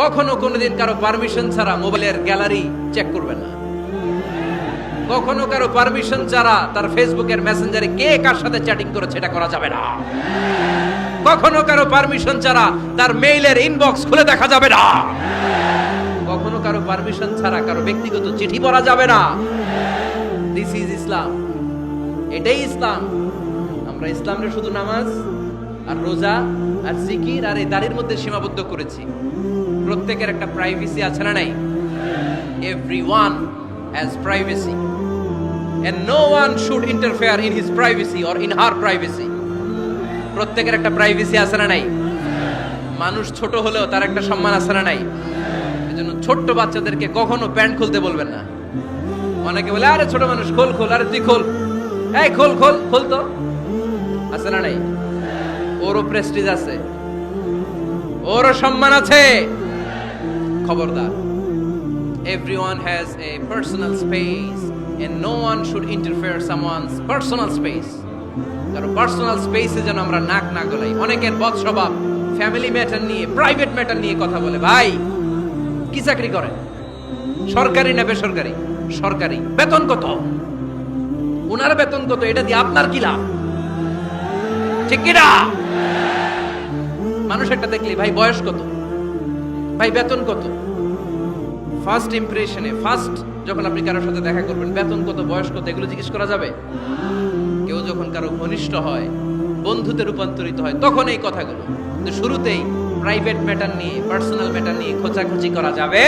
কখনো কোনোদিন কারো পারমিশন ছাড়া মোবাইলের গ্যালারি চেক করবেন না। কখনো কারো পারমিশন ছাড়া তার ফেসবুকের মেসেঞ্জারে কে কার সাথে চ্যাটিং করেছে এটা করা যাবে না। কখনো কারো পারমিশন ছাড়া তার মেইলের ইনবক্স খুলে দেখা যাবে না। কখনো কারো পারমিশন ছাড়া কারো ব্যক্তিগত চিঠি পড়া যাবে না। দিস ইজ ইসলাম, এটাই ইসলাম। আমরা ইসলামে শুধু নামাজ আর রোজা আর জিকির আর এই দাড়ির মধ্যে সীমাবদ্ধ করেছি। প্রত্যেকের একটা প্রাইভেসি আছে না নাই? Everyone has privacy and no one should interfere in his privacy or in her privacy. প্রত্যেকের একটা প্রাইভেসি আছে না নাই? মানুষ ছোট হলেও তার একটা সম্মান আছে না নাই? এজন্য ছোট্ট বাচ্চাদেরকে কখনো প্যান্ট খুলতে বলবেন না। অনেকে বলে আরে ছোট মানুষ খোল খোল, আরে তুই খোল, এই খোল খোল খোল, তো আছে না নাই? ওরও প্রেস্টিজ আছে, ওরও সম্মান আছে। খবরদার, everyone has a personal space and no one should interfere someone's personal space. কারণ পার্সোনাল স্পেসে যেন আমরা নাক না গলাই। অনেকের বদ স্বভাব ফ্যামিলি ম্যাটার নিয়ে, প্রাইভেট ম্যাটার নিয়ে কথা বলে। ভাই কি চাকরি করে? সরকারি না বেসরকারি? সরকারি। বেতন কত? ওনার বেতন কত? এটা দিয়ে আপনার কি লাভ? ঠিক কি না? মানুষ একটা দেখলি ভাই বয়স কত, ভাই বেতন কত, ফার্স্ট ইমপ্রেশনে, ফার্স্ট যখন আপনি কারোর সাথে দেখা করবেন বেতন কত, বয়স কত, এগুলো জিজ্ঞেস করা যাবে? কেউ যখন কারো ঘনিষ্ঠ হয়, বন্ধুতে রূপান্তরিত হয়, তখন এই কথাগুলো। কিন্তু শুরুতেই প্রাইভেট ম্যাটার নিয়ে, পার্সোনাল ম্যাটার নিয়ে খোঁচাখুচি করা যাবে